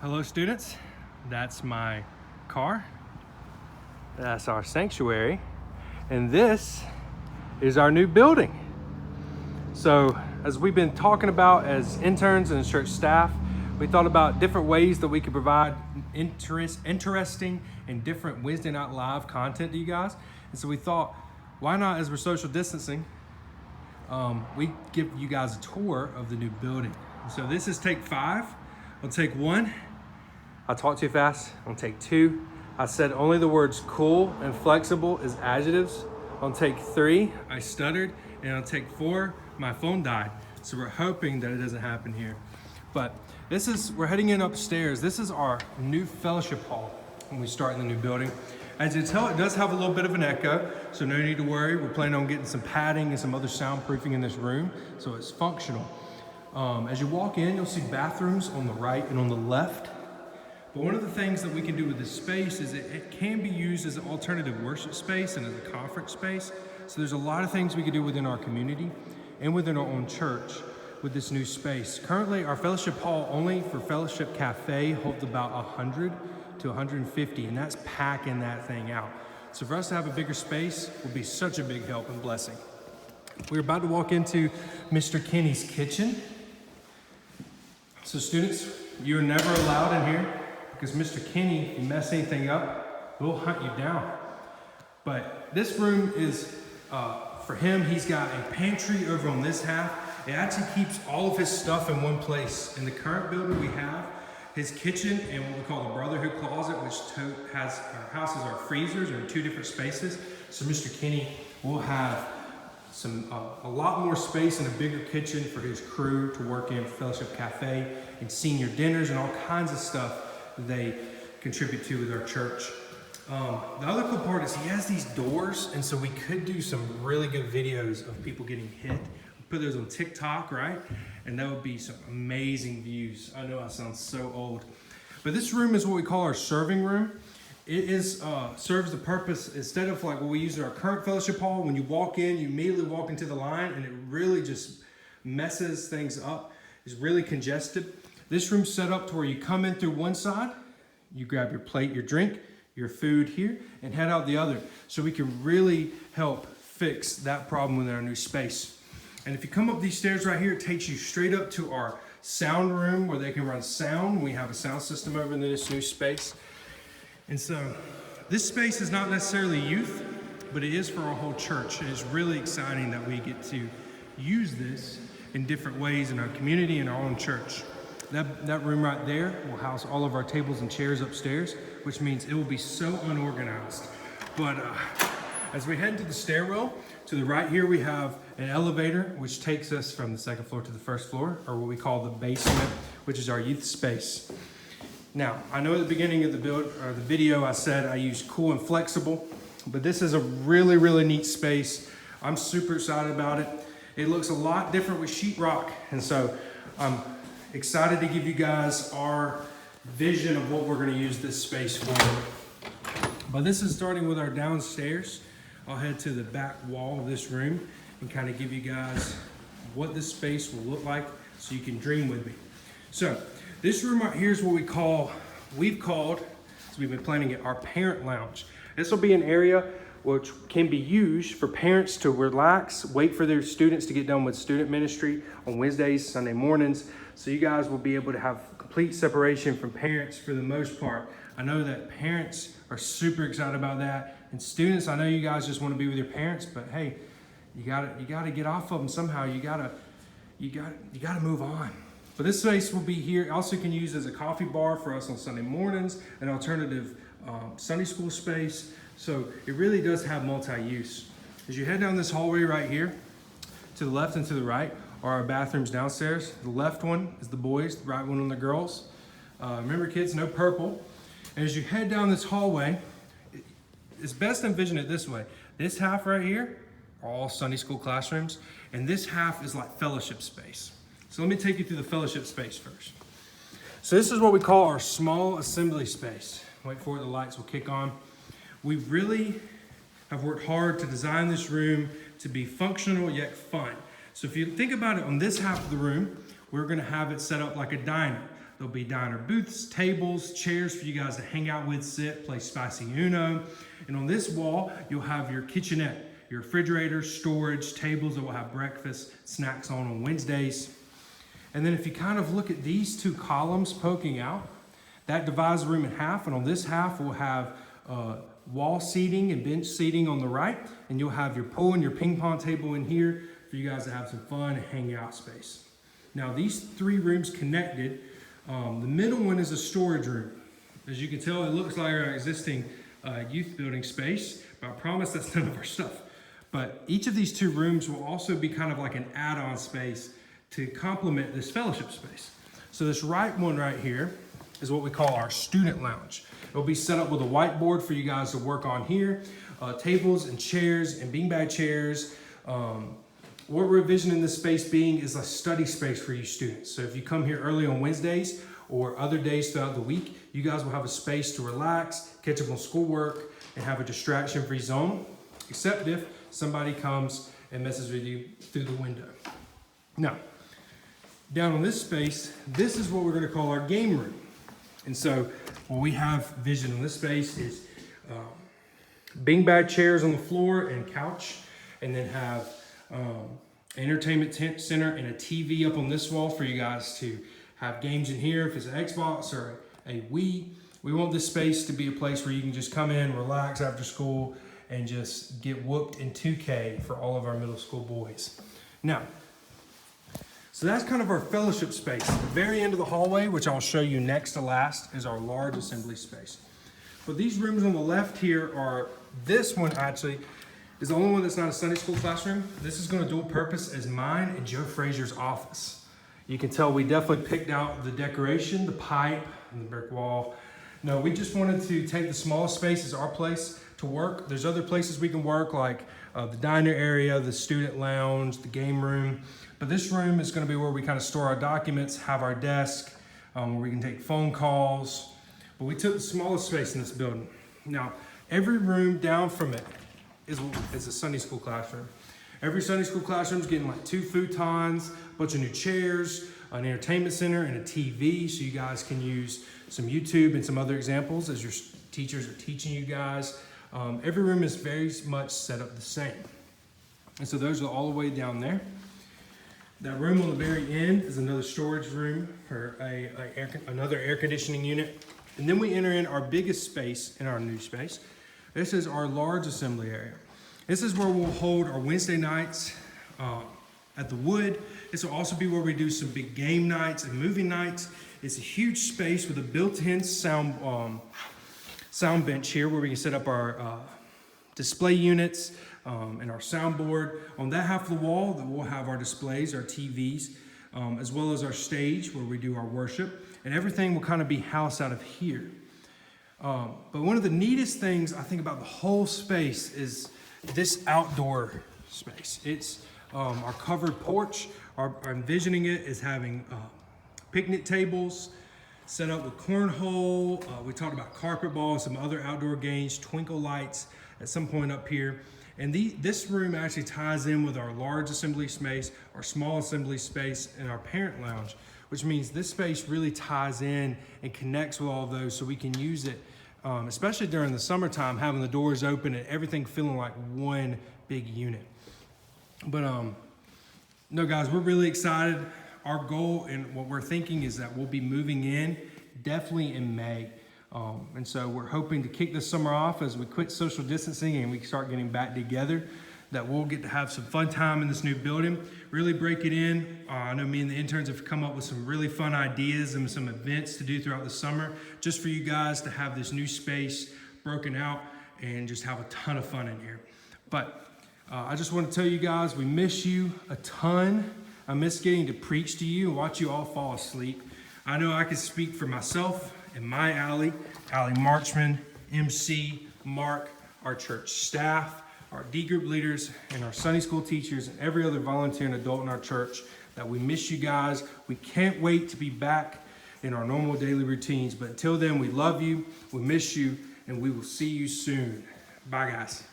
Hello students, that's my car, that's our sanctuary, and this is our new building. So as we've been talking about as interns and church staff, we thought about different ways that we could provide interesting and different Wednesday Night Live content to you guys. And so we thought, why not, as we're social distancing, we give you guys a tour of the new building. So this is take 5. On take 1, I talked too fast. On take 2, I said only the words cool and flexible as adjectives. On take 3, I stuttered. And on take 4, my phone died. So we're hoping that it doesn't happen here. But we're heading in upstairs. This is our new fellowship hall when we start in the new building. As you can tell, it does have a little bit of an echo, so no need to worry. We're planning on getting some padding and some other soundproofing in this room, so it's functional. As you walk in, you'll see bathrooms on the right and on the left. But one of the things that we can do with this space is it can be used as an alternative worship space and as a conference space. So there's a lot of things we can do within our community and within our own church with this new space. Currently, our fellowship hall only for Fellowship Cafe holds about 100 to 150, and that's packing that thing out. So for us to have a bigger space will be such a big help and blessing. We're about to walk into Mr. Kenny's kitchen. So students, you're never allowed in here because Mr. Kenny, if you mess anything up, we'll hunt you down. But this room is, for him, he's got a pantry over on this half. It actually keeps all of his stuff in one place. In the current building we have, his kitchen and what we call the Brotherhood Closet, which houses our freezers are in 2 different spaces. So Mr. Kenny will have a lot more space and a bigger kitchen for his crew to work in Fellowship Cafe and senior dinners and all kinds of stuff that they contribute to with our church. The other cool part is he has these doors, and so we could do some really good videos of people getting hit. Put those on TikTok, right? And that would be some amazing views. I know I sound so old. But this room is what we call our serving room. It serves the purpose, instead of like what we use in our current fellowship hall, when you walk in, you immediately walk into the line and it really just messes things up. It's really congested. This room's set up to where you come in through one side, you grab your plate, your drink, your food here, and head out the other. So we can really help fix that problem within our new space. And if you come up these stairs right here, it takes you straight up to our sound room where they can run sound. We have a sound system over in this new space. And so this space is not necessarily youth, but it is for our whole church. It is really exciting that we get to use this in different ways in our community and our own church. That room right there will house all of our tables and chairs upstairs, which means it will be so unorganized. But as we head into the stairwell, to the right here we have an elevator which takes us from the 2nd floor to the 1st floor, or what we call the basement, which is our youth space. Now, I know at the beginning of the video I said I use cool and flexible, but this is a really, really neat space. I'm super excited about it. It looks a lot different with sheetrock, and so I'm excited to give you guys our vision of what we're going to use this space for. But this is starting with our downstairs. I'll head to the back wall of this room and kind of give you guys what this space will look like so you can dream with me. So this room right here is what we've called, so we've been planning it, our parent lounge. This will be an area which can be used for parents to relax, wait for their students to get done with student ministry on Wednesdays, Sunday mornings. So you guys will be able to have complete separation from parents for the most part. I know that parents are super excited about that. And students, I know you guys just want to be with your parents, but hey, you gotta get off of them somehow. You gotta move on. But this space will be here. Also can use as a coffee bar for us on Sunday mornings, an alternative Sunday school space. So it really does have multi-use. As you head down this hallway right here, to the left and to the right are our bathrooms downstairs. The left one is the boys, the right one on the girls. Remember kids, no purple. And as you head down this hallway, it's best to envision it this way. This half right here are all Sunday school classrooms, and this half is like fellowship space. So let me take you through the fellowship space first. So this is what we call our small assembly space. Wait for it, the lights will kick on. We really have worked hard to design this room to be functional yet fun. So if you think about it, on this half of the room, we're gonna have it set up like a diner. There'll be diner booths, tables, chairs for you guys to hang out with, sit, play Spicy Uno. And on this wall, you'll have your kitchenette, your refrigerator, storage, tables that will have breakfast, snacks on Wednesdays. And then if you kind of look at these two columns poking out, that divides the room in half. And on this half, we'll have wall seating and bench seating on the right. And you'll have your pool and your ping pong table in here for you guys to have some fun and hang out space. Now these three rooms connected, the middle one is a storage room. As you can tell, it looks like our existing youth building space, but I promise that's none of our stuff. But each of these two rooms will also be kind of like an add-on space to complement this fellowship space. So this right one right here is what we call our student lounge. It'll be set up with a whiteboard for you guys to work on here, tables and chairs and beanbag chairs. What we're envisioning this space being is a study space for you students. So if you come here early on Wednesdays or other days throughout the week, you guys will have a space to relax, catch up on schoolwork, and have a distraction-free zone, except if somebody comes and messes with you through the window. Now, down on this space, this is what we're going to call our game room. And so what we have vision on this space is beanbag chairs on the floor and couch, and then have entertainment center and a TV up on this wall for you guys to have games in here. If it's an Xbox or a Wii, we want this space to be a place where you can just come in, relax after school, and just get whooped in 2K for all of our middle school boys. Now, so that's kind of our fellowship space. At the very end of the hallway, which I'll show you next to last, is our large assembly space. But these rooms on the left here are, this one actually is the only one that's not a Sunday school classroom. This is going to dual purpose as mine and Joe Frazier's office. You can tell we definitely picked out the decoration, the pipe, and the brick wall. No, we just wanted to take the smallest space as our place to work. There's other places we can work, like the diner area, the student lounge, the game room. But this room is going to be where we kind of store our documents, have our desk, where we can take phone calls. But we took the smallest space in this building. Now, every room down from it is a Sunday school classroom. Every Sunday school classroom is getting like 2 futons, a bunch of new chairs, an entertainment center, and a TV, so you guys can use some YouTube and some other examples as your teachers are teaching you guys. Every room is very much set up the same. And so those are all the way down there. That room on the very end is another storage room for another air conditioning unit. And then we enter in our biggest space in our new space. This is our large assembly area. This is where we'll hold our Wednesday nights at the Wood. This will also be where we do some big game nights and movie nights. It's a huge space with a built-in sound bench here where we can set up our display units and our soundboard. On that half of the wall, we'll have our displays, our TVs, as well as our stage where we do our worship. And everything will kind of be housed out of here. But one of the neatest things I think about the whole space is this outdoor space. It's our covered porch. I'm envisioning it as having picnic tables set up with cornhole. We talked about carpet ball and some other outdoor games, twinkle lights at some point up here. And this room actually ties in with our large assembly space, our small assembly space, and our parent lounge, which means this space really ties in and connects with all of those so we can use it, especially during the summertime, having the doors open and everything feeling like one big unit. But no guys, we're really excited. Our goal and what we're thinking is that we'll be moving in definitely in May. And so we're hoping to kick this summer off as we quit social distancing and we start getting back together, that we'll get to have some fun time in this new building, really break it in. I know me and the interns have come up with some really fun ideas and some events to do throughout the summer, just for you guys to have this new space broken out and just have a ton of fun in here. But I just want to tell you guys, we miss you a ton. I miss getting to preach to you and watch you all fall asleep. I know I can speak for myself and my Allie Marchman, MC, Mark, our church staff, our D group leaders, and our Sunday school teachers, and every other volunteer and adult in our church, that we miss you guys. We can't wait to be back in our normal daily routines. But until then, we love you, we miss you, and we will see you soon. Bye, guys.